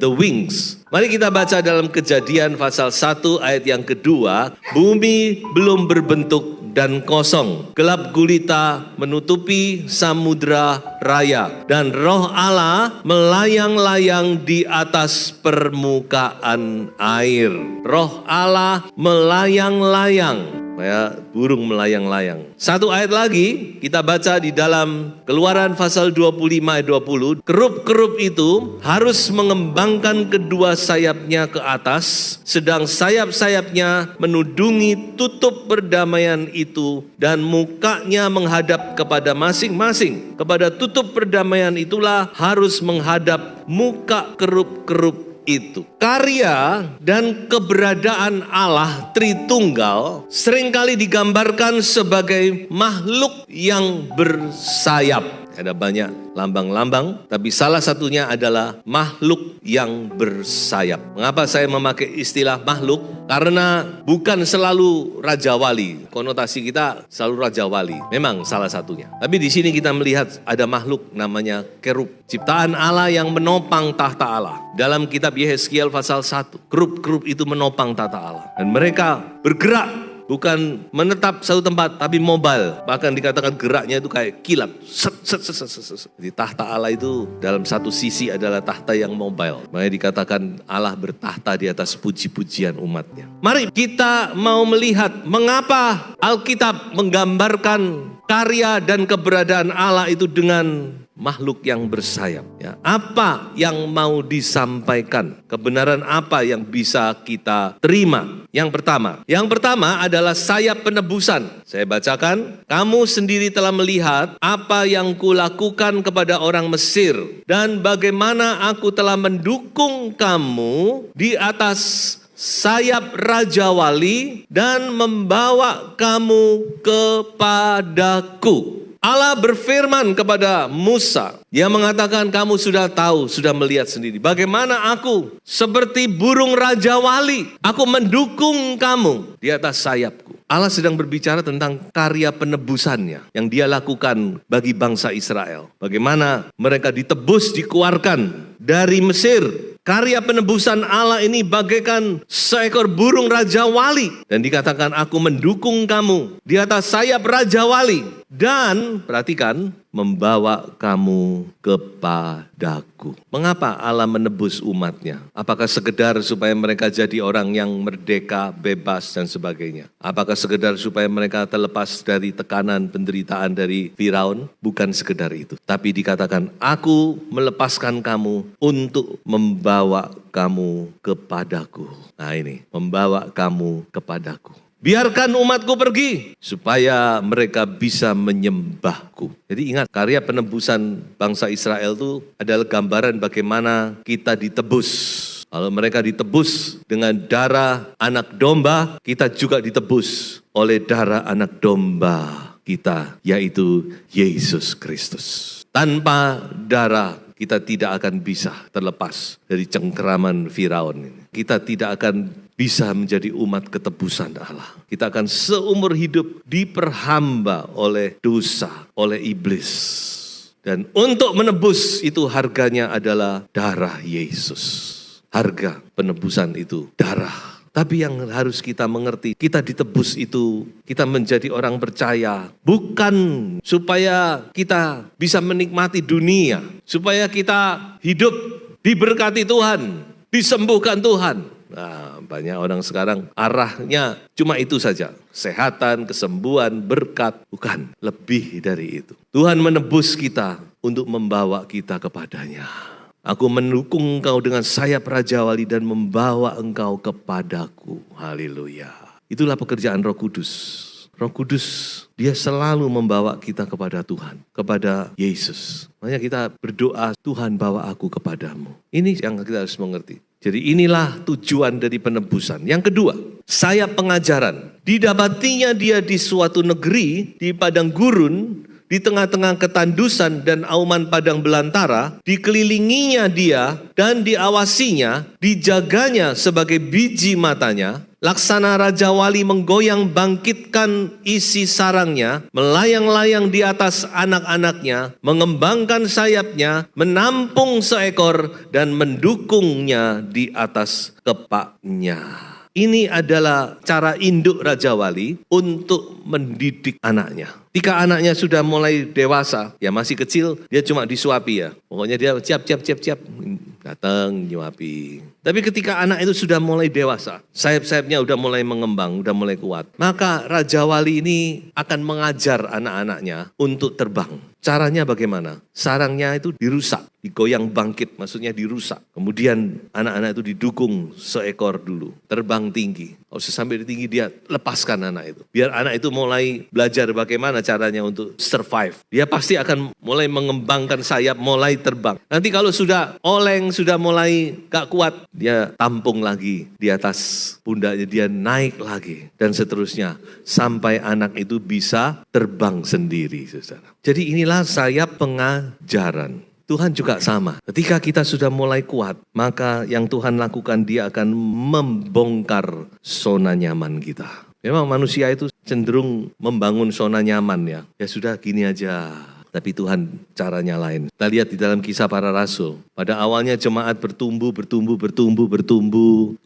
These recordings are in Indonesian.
the wings. Mari kita baca dalam Kejadian pasal 1 ayat yang kedua. Bumi belum berbentuk dan kosong, gelap gulita menutupi samudra raya, dan roh Allah melayang-layang di atas permukaan air. Roh Allah melayang-layang, kayak burung melayang-layang. Satu ayat lagi kita baca di dalam Keluaran pasal 25 ayat 20. Kerup-kerup itu harus mengembangkan kedua sayapnya ke atas, sedang sayap-sayapnya menudungi tutup perdamaian itu, dan mukanya menghadap kepada masing-masing. Kepada tutup perdamaian itulah harus menghadap muka kerup-kerup itu. Karya dan keberadaan Allah Tritunggal seringkali digambarkan sebagai makhluk yang bersayap. Ada banyak lambang-lambang, tapi salah satunya adalah makhluk yang bersayap. Mengapa saya memakai istilah makhluk? Karena bukan selalu Raja Wali. Konotasi kita selalu Raja Wali. Memang salah satunya. Tapi di sini kita melihat ada makhluk namanya kerub. Ciptaan Allah yang menopang tahta Allah. Dalam kitab Yehezkiel pasal 1, kerub-kerub itu menopang tahta Allah. Dan mereka bergerak. Bukan menetap satu tempat, tapi mobile. Bahkan dikatakan geraknya itu kayak kilat. Jadi tahta Allah itu dalam satu sisi adalah tahta yang mobile. Makanya dikatakan Allah bertahta di atas puji-pujian umatnya. Mari kita mau melihat mengapa Alkitab menggambarkan karya dan keberadaan Allah itu dengan makhluk yang bersayap. Ya, apa yang mau disampaikan? Kebenaran apa yang bisa kita terima? Yang pertama adalah sayap penebusan. Saya bacakan, kamu sendiri telah melihat apa yang kulakukan kepada orang Mesir, dan bagaimana aku telah mendukung kamu di atas sayap Raja Wali dan membawa kamu kepadaku. Allah berfirman kepada Musa, Dia mengatakan kamu sudah tahu, sudah melihat sendiri. Bagaimana aku seperti burung Raja Wali, aku mendukung kamu di atas sayapku. Allah sedang berbicara tentang karya penebusannya yang Dia lakukan bagi bangsa Israel. Bagaimana mereka ditebus, dikeluarkan dari Mesir. Karya penebusan Allah ini bagaikan seekor burung Raja Wali. Dan dikatakan aku mendukung kamu di atas sayap Raja Wali. Dan perhatikan, membawa kamu kepadaku. Mengapa Allah menebus umatnya? Apakah sekedar supaya mereka jadi orang yang merdeka, bebas dan sebagainya? Apakah sekedar supaya mereka terlepas dari tekanan, penderitaan dari Firaun? Bukan sekedar itu. Tapi dikatakan aku melepaskan kamu untuk membawa kamu kepadaku. Nah ini, membawa kamu kepadaku. Biarkan umatku pergi supaya mereka bisa menyembahku. Jadi ingat, karya penebusan bangsa Israel itu adalah gambaran bagaimana kita ditebus. Kalau mereka ditebus dengan darah anak domba, kita juga ditebus oleh darah anak domba kita, yaitu Yesus Kristus. Tanpa darah kita tidak akan bisa terlepas dari cengkeraman Firaun. Kita tidak akan bisa menjadi umat ketebusan Allah. Kita akan seumur hidup diperhamba oleh dosa, oleh iblis. Dan untuk menebus itu harganya adalah darah Yesus. Harga penebusan itu darah. Tapi yang harus kita mengerti, kita ditebus itu, kita menjadi orang percaya. Bukan supaya kita bisa menikmati dunia. Supaya kita hidup diberkati Tuhan, disembuhkan Tuhan. Nah, banyak orang sekarang arahnya cuma itu saja. Kesehatan, kesembuhan, berkat. Bukan, lebih dari itu. Tuhan menebus kita untuk membawa kita kepadanya. Aku mendukung engkau dengan sayap Raja Wali dan membawa engkau kepadaku. Haleluya. Itulah pekerjaan Roh Kudus. Roh Kudus, Dia selalu membawa kita kepada Tuhan, kepada Yesus. Makanya kita berdoa, Tuhan bawa aku kepadamu. Ini yang kita harus mengerti. Jadi inilah tujuan dari penebusan. Yang kedua, sayap pengajaran. Didapatinya dia di suatu negeri, di padang gurun, di tengah-tengah ketandusan dan auman padang belantara, dikelilinginya dia dan diawasinya, dijaganya sebagai biji matanya, Laksana Raja Wali menggoyang bangkitkan isi sarangnya, melayang-layang di atas anak-anaknya, mengembangkan sayapnya, menampung seekor dan mendukungnya di atas kepaknya. Ini adalah cara induk Raja Wali untuk mendidik anaknya. Ketika anaknya sudah mulai dewasa, ya masih kecil, dia cuma disuapi ya. Pokoknya dia siap, datang nyuapi. Tapi ketika anak itu sudah mulai dewasa, sayap-sayapnya udah mulai mengembang, udah mulai kuat, maka Raja Wali ini akan mengajar anak-anaknya untuk terbang. Caranya bagaimana? Sarangnya itu dirusak, digoyang bangkit, maksudnya dirusak. Kemudian anak-anak itu didukung seekor dulu, terbang tinggi. Kalau sampai di tinggi dia lepaskan anak itu. Biar anak itu mulai belajar bagaimana caranya untuk survive. Dia pasti akan mulai mengembangkan sayap, mulai terbang. Nanti kalau sudah oleng, sudah mulai gak kuat, dia tampung lagi di atas pundaknya, dia naik lagi. Dan seterusnya, sampai anak itu bisa terbang sendiri, saudara. Jadi inilah sayap pengajaran. Tuhan juga sama. Ketika kita sudah mulai kuat, maka yang Tuhan lakukan, dia akan membongkar zona nyaman kita. Memang manusia itu cenderung membangun zona nyaman ya. Ya sudah gini aja. Tapi Tuhan caranya lain. Kita lihat di dalam Kisah Para Rasul. Pada awalnya jemaat bertumbuh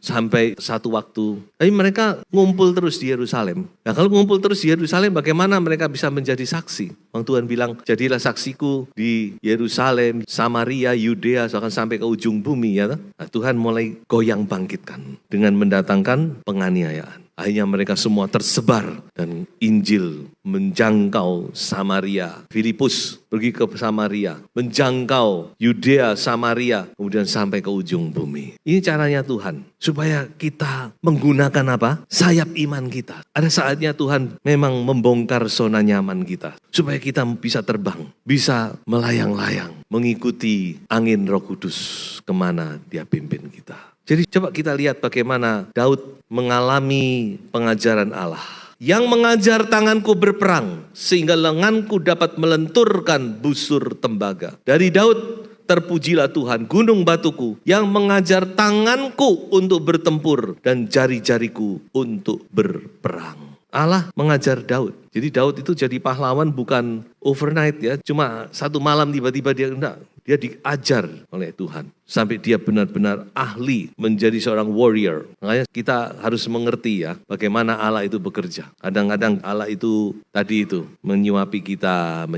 sampai satu waktu. Tapi mereka ngumpul terus di Yerusalem. Nah kalau ngumpul terus di Yerusalem, bagaimana mereka bisa menjadi saksi? Tuhan bilang, jadilah saksiku di Yerusalem, Samaria, Yudea, sampai ke ujung bumi. Ya. Nah, Tuhan mulai goyang bangkitkan dengan mendatangkan penganiayaan. Akhirnya mereka semua tersebar dan Injil menjangkau Samaria. Filipus pergi ke Samaria, menjangkau Yudea, Samaria, kemudian sampai ke ujung bumi. Ini caranya Tuhan, supaya kita menggunakan apa? Sayap iman kita. Ada saatnya Tuhan memang membongkar zona nyaman kita, supaya kita bisa terbang, bisa melayang-layang, mengikuti angin Roh Kudus kemana dia pimpin kita. Jadi coba kita lihat bagaimana Daud mengalami pengajaran Allah. Yang mengajar tanganku berperang, sehingga lenganku dapat melenturkan busur tembaga. Dari Daud, terpujilah Tuhan, gunung batuku, yang mengajar tanganku untuk bertempur dan jari-jariku untuk berperang. Allah mengajar Daud. Jadi Daud itu jadi pahlawan bukan overnight ya, cuma satu malam tiba-tiba dia enggak. Dia diajar oleh Tuhan sampai dia benar-benar ahli menjadi seorang warrior. Makanya kita harus mengerti ya bagaimana Allah itu bekerja. Kadang-kadang Allah itu tadi itu menyuapi kita.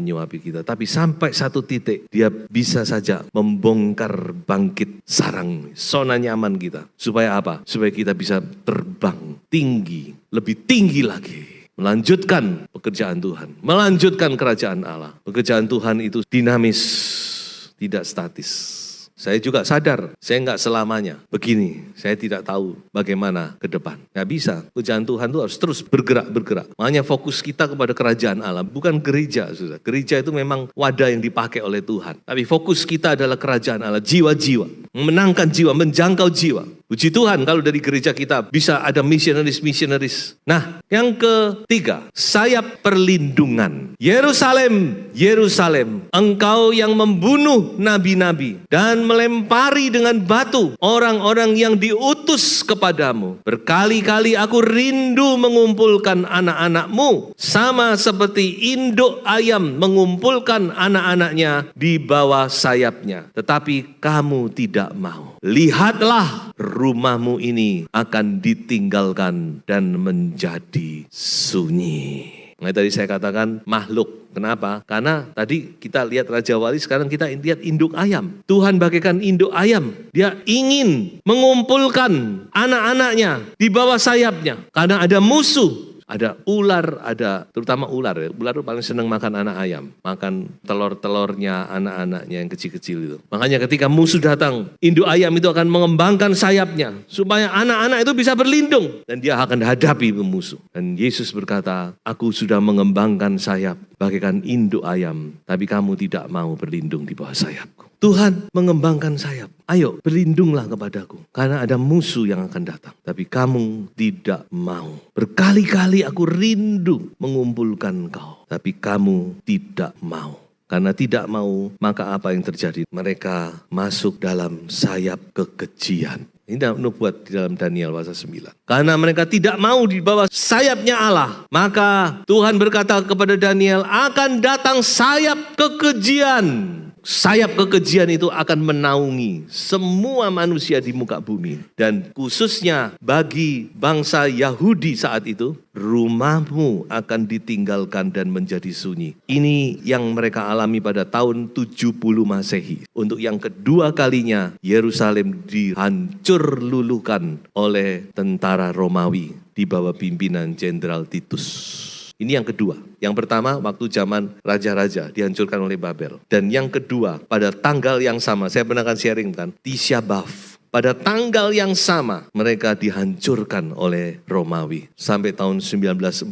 Tapi sampai satu titik dia bisa saja membongkar bangkit sarang zona nyaman kita. Supaya apa? Supaya kita bisa terbang tinggi, lebih tinggi lagi. Melanjutkan pekerjaan Tuhan, melanjutkan kerajaan Allah. Pekerjaan Tuhan itu dinamis, tidak statis. Saya juga sadar, saya enggak selamanya begini. Saya tidak tahu bagaimana ke depan. Nggak bisa, pekerjaan Tuhan itu harus terus bergerak. Makanya fokus kita kepada kerajaan Allah, bukan gereja. Saudara. Gereja itu memang wadah yang dipakai oleh Tuhan. Tapi fokus kita adalah kerajaan Allah, jiwa-jiwa. Memenangkan jiwa, menjangkau jiwa. Puji Tuhan kalau dari gereja kita bisa ada missionaries. Nah, yang ketiga, sayap perlindungan. Yerusalem, engkau yang membunuh nabi-nabi dan melempari dengan batu orang-orang yang diutus kepadamu. Berkali-kali aku rindu mengumpulkan anak-anakmu, sama seperti induk ayam mengumpulkan anak-anaknya di bawah sayapnya. Tetapi kamu tidak mau. Lihatlah, rumahmu ini akan ditinggalkan dan menjadi sunyi. Nah, tadi saya katakan makhluk. Kenapa? Karena tadi kita lihat Raja Wali, sekarang kita lihat induk ayam. Tuhan bagaikan induk ayam. Dia ingin mengumpulkan anak-anaknya di bawah sayapnya. Karena ada musuh. Ada ular, terutama ular ya. Ular itu paling senang makan anak ayam. Makan telur-telurnya anak-anaknya yang kecil-kecil itu. Makanya ketika musuh datang, induk ayam itu akan mengembangkan sayapnya. Supaya anak-anak itu bisa berlindung. Dan dia akan hadapi musuh. Dan Yesus berkata, aku sudah mengembangkan sayap bagaikan induk ayam. Tapi kamu tidak mau berlindung di bawah sayapku. Tuhan mengembangkan sayap. Ayo berlindunglah kepadaku. Karena ada musuh yang akan datang. Tapi kamu tidak mau. Berkali-kali aku rindu mengumpulkan kau. Tapi kamu tidak mau. Karena tidak mau, maka apa yang terjadi? Mereka masuk dalam sayap kekejian. Ini nubuat di dalam Daniel pasal 9. Karena mereka tidak mau di bawah sayapnya Allah, maka Tuhan berkata kepada Daniel, akan datang sayap kekejian. Sayap kekejian itu akan menaungi semua manusia di muka bumi. Dan khususnya bagi bangsa Yahudi saat itu, rumahmu akan ditinggalkan dan menjadi sunyi. Ini yang mereka alami pada tahun 70 Masehi. Untuk yang kedua kalinya, Yerusalem dihancur luluhkan oleh tentara Romawi di bawah pimpinan Jenderal Titus. Ini yang kedua. Yang pertama waktu zaman raja-raja dihancurkan oleh Babel. Dan yang kedua pada tanggal yang sama, saya pernah akan sharing kan, Tisha B'Av. Pada tanggal yang sama mereka dihancurkan oleh Romawi. Sampai tahun 1948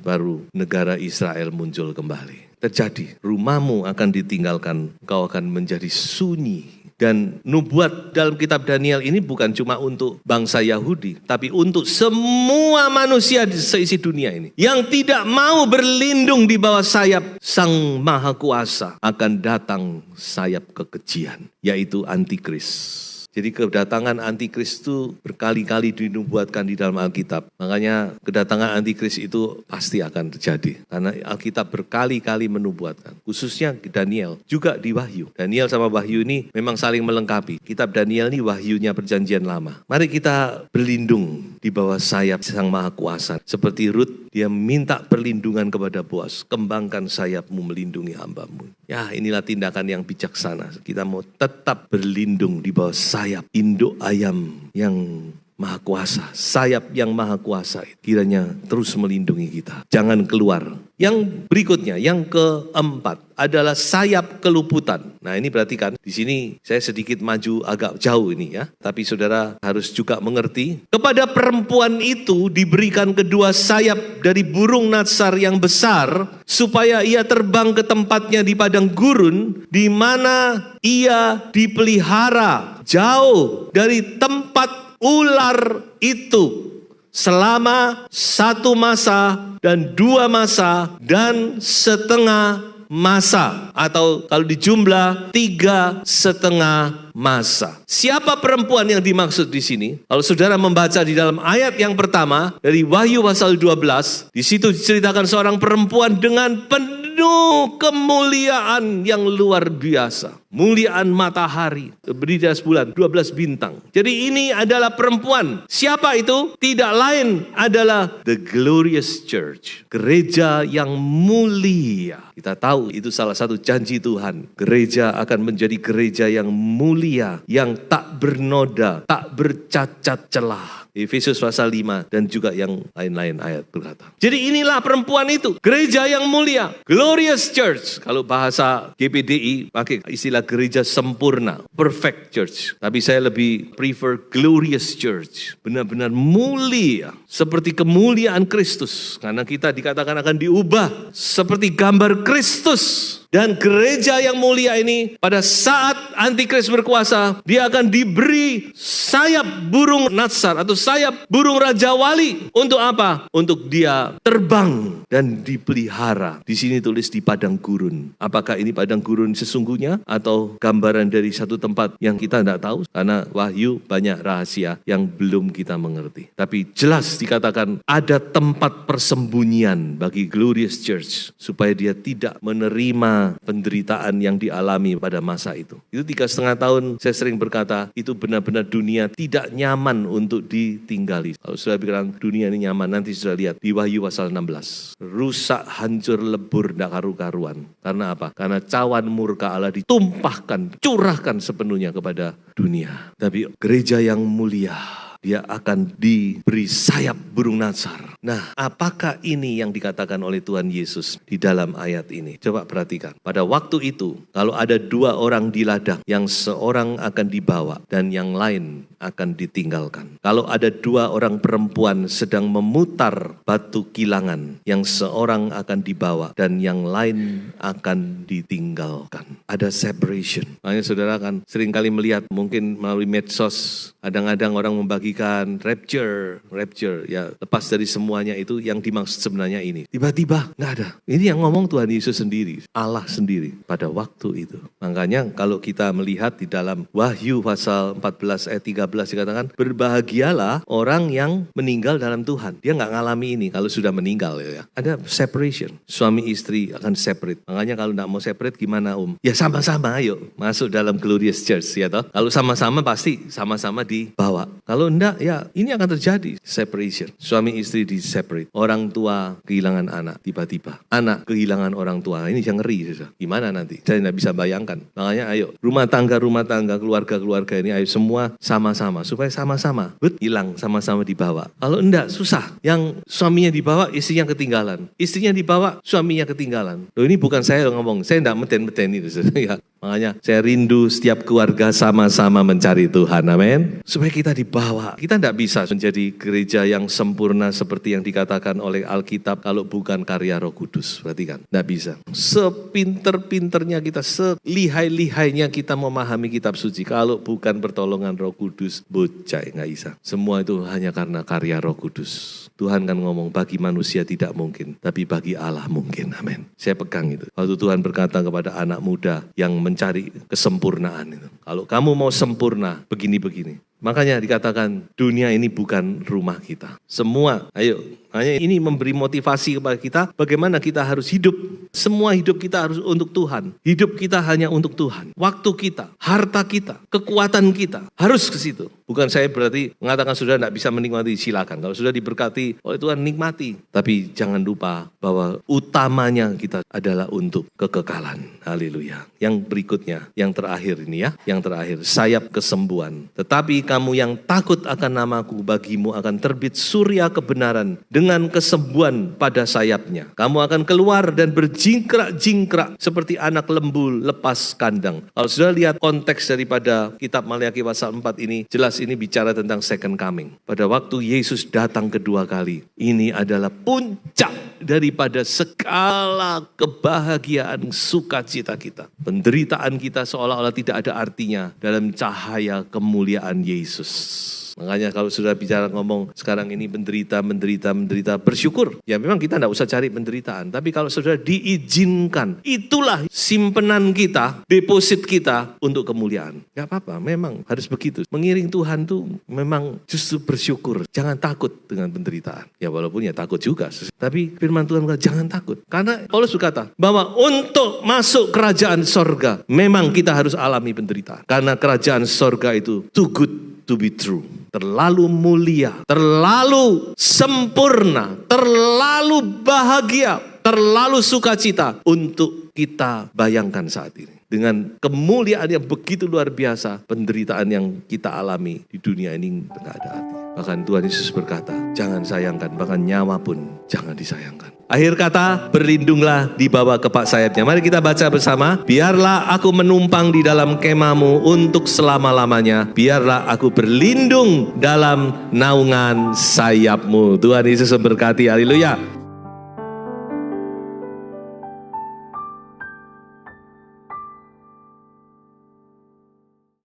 baru negara Israel muncul kembali. Terjadi, rumahmu akan ditinggalkan, kau akan menjadi sunyi. Dan nubuat dalam kitab Daniel ini bukan cuma untuk bangsa Yahudi, tapi untuk semua manusia di seisi dunia ini. Yang tidak mau berlindung di bawah sayap Sang Maha Kuasa, akan datang sayap kekejian, yaitu Antikris. Jadi kedatangan Antikris itu berkali-kali dinubuatkan di dalam Alkitab. Makanya kedatangan Antikris itu pasti akan terjadi. Karena Alkitab berkali-kali menubuatkan. Khususnya Daniel, juga di Wahyu. Daniel sama Wahyu ini memang saling melengkapi. Kitab Daniel ini wahyunya perjanjian lama. Mari kita berlindung di bawah sayap Sang Maha Kuasa. Seperti Rut, dia minta perlindungan kepada Boaz. Kembangkan sayapmu melindungi hambamu. Ya, inilah tindakan yang bijaksana. Kita mau tetap berlindung di bawah sayap induk ayam yang Maha Kuasa. Sayap yang Maha Kuasa kiranya terus melindungi kita. Jangan keluar. Yang berikutnya, yang keempat adalah sayap keluputan. Nah ini perhatikan, di sini saya sedikit maju agak jauh ini ya. Tapi saudara harus juga mengerti. Kepada perempuan itu diberikan kedua sayap dari burung natsar yang besar, supaya ia terbang ke tempatnya di padang gurun, di mana ia dipelihara jauh dari tempat ular itu selama 1 masa dan 2 masa dan setengah masa, atau kalau dijumlah 3,5 masa. Siapa perempuan yang dimaksud di sini? Kalau saudara membaca di dalam ayat yang pertama dari Wahyu pasal 12, di situ diceritakan seorang perempuan dengan penuh kemuliaan yang luar biasa. Muliaan matahari, berdiri di atas bulan, 12 bintang. Jadi ini adalah perempuan. Siapa itu? Tidak lain adalah the glorious church. Gereja yang mulia. Kita tahu itu salah satu janji Tuhan. Gereja akan menjadi gereja yang mulia, yang tak bernoda, tak bercacat celah. Efesus pasal 5 dan juga yang lain-lain ayat berkata. Jadi inilah perempuan itu, gereja yang mulia, glorious church. Kalau bahasa GPDI pakai istilah gereja sempurna, perfect church. Tapi saya lebih prefer glorious church, benar-benar mulia, seperti kemuliaan Kristus. Karena kita dikatakan akan diubah seperti gambar Kristus. Dan gereja yang mulia ini pada saat Antikris berkuasa, dia akan diberi sayap burung natsar atau sayap burung Raja Wali. Untuk apa? Untuk dia terbang dan dipelihara. Di sini tulis di padang gurun. Apakah ini padang gurun sesungguhnya atau gambaran dari satu tempat yang kita tidak tahu? Karena Wahyu banyak rahasia yang belum kita mengerti. Tapi jelas dikatakan ada tempat persembunyian bagi Glorious Church supaya dia tidak menerima penderitaan yang dialami pada masa itu. Itu 3,5 tahun saya sering berkata, itu benar-benar dunia tidak nyaman untuk ditinggali. Kalau sudah bilang dunia ini nyaman, nanti sudah lihat di Wahyu pasal 16. Rusak, hancur, lebur, tidak karu-karuan. Karena apa? Karena cawan murka Allah ditumpahkan, curahkan sepenuhnya kepada dunia. Tapi gereja yang mulia, dia akan diberi sayap burung natsar. Nah, apakah ini yang dikatakan oleh Tuhan Yesus di dalam ayat ini? Coba perhatikan. Pada waktu itu, kalau ada 2 orang di ladang, yang seorang akan dibawa dan yang lain akan ditinggalkan. Kalau ada 2 orang perempuan sedang memutar batu kilangan, yang seorang akan dibawa dan yang lain akan ditinggalkan. Ada separation. Makanya saudara kan seringkali melihat mungkin melalui medsos, kadang-kadang orang membagi dipergikan, rapture, ya lepas dari semuanya itu yang dimaksud sebenarnya ini. Tiba-tiba nggak ada. Ini yang ngomong Tuhan Yesus sendiri, Allah sendiri pada waktu itu. Makanya kalau kita melihat di dalam Wahyu pasal 14 ayat 13 dikatakan, berbahagialah orang yang meninggal dalam Tuhan. Dia nggak ngalami ini kalau sudah meninggal ya. Ada separation, suami istri akan separate. Makanya kalau nggak mau separate gimana Ya sama-sama ayo masuk dalam glorious church ya toh. Kalau sama-sama pasti sama-sama dibawa. Kalau enggak ya ini akan terjadi separation. Suami istri di separate. Orang tua kehilangan anak tiba-tiba. Anak kehilangan orang tua. Ini yang ngeri. Gimana nanti? Saya tidak bisa bayangkan. Makanya ayo rumah tangga, keluarga ini ayo semua sama-sama. Supaya sama-sama hilang, sama-sama dibawa. Kalau enggak susah. Yang suaminya dibawa istrinya ketinggalan. Istrinya dibawa suaminya ketinggalan. Loh ini bukan saya yang ngomong. Saya tidak meten-meten itu. Ya. Makanya saya rindu setiap keluarga sama-sama mencari Tuhan, amin. Supaya kita dibawa. Kita tidak bisa menjadi gereja yang sempurna seperti yang dikatakan oleh Alkitab kalau bukan karya Roh Kudus. Berarti kan tidak bisa. Sepinter-pinternya kita, selihai-lihainya kita memahami kitab suci. Kalau bukan pertolongan Roh Kudus, bocah nggak bisa. Semua itu hanya karena karya Roh Kudus. Tuhan kan ngomong bagi manusia tidak mungkin, tapi bagi Allah mungkin, amin. Saya pegang itu. Waktu Tuhan berkata kepada anak muda yang mencari kesempurnaan itu. Kalau kamu mau sempurna, begini-begini. Makanya dikatakan dunia ini bukan rumah kita. Semua, ayo. Hanya ini memberi motivasi kepada kita bagaimana kita harus hidup. Semua hidup kita harus untuk Tuhan. Hidup kita hanya untuk Tuhan. Waktu kita, harta kita, kekuatan kita harus ke situ. Bukan saya berarti mengatakan sudah tidak bisa menikmati, silakan. Kalau sudah diberkati oleh Tuhan nikmati. Tapi jangan lupa bahwa utamanya kita adalah untuk kekekalan. Haleluya. Yang berikutnya, yang terakhir ini ya. Yang terakhir, sayap kesembuhan. Tetapi kamu yang takut akan namaku, bagimu akan terbit surya kebenaran dengan kesembuhan pada sayapnya. Kamu akan keluar dan berjingkrak-jingkrak seperti anak lembu lepas kandang. Kalau sudah lihat konteks daripada kitab Maleakhi pasal 4 ini, jelas ini bicara tentang second coming. Pada waktu Yesus datang kedua kali, ini adalah puncak daripada segala kebahagiaan sukacita kita. Penderitaan kita seolah-olah tidak ada artinya dalam cahaya kemuliaan Yesus. Makanya kalau sudah bicara ngomong sekarang ini menderita, bersyukur. Ya memang kita tidak usah cari penderitaan. Tapi kalau sudah diizinkan, itulah simpenan kita, deposit kita untuk kemuliaan. Gak apa-apa, memang harus begitu. Mengiring Tuhan tuh memang justru bersyukur. Jangan takut dengan penderitaan. Ya walaupun ya takut juga. Tapi firman Tuhan bilang jangan takut. Karena Paulus berkata bahwa untuk masuk kerajaan sorga, memang kita harus alami penderitaan. Karena kerajaan sorga itu too good to be true. Terlalu mulia, terlalu sempurna, terlalu bahagia, terlalu sukacita untuk kita bayangkan saat ini. Dengan kemuliaan yang begitu luar biasa, penderitaan yang kita alami di dunia ini tidak ada artinya. Bahkan Tuhan Yesus berkata, jangan sayangkan, bahkan nyawa pun jangan disayangkan. Akhir kata, berlindunglah di bawah kepak sayapnya. Mari kita baca bersama. Biarlah aku menumpang di dalam kemahmu untuk selama-lamanya. Biarlah aku berlindung dalam naungan sayapmu. Tuhan Yesus memberkati. Haleluya.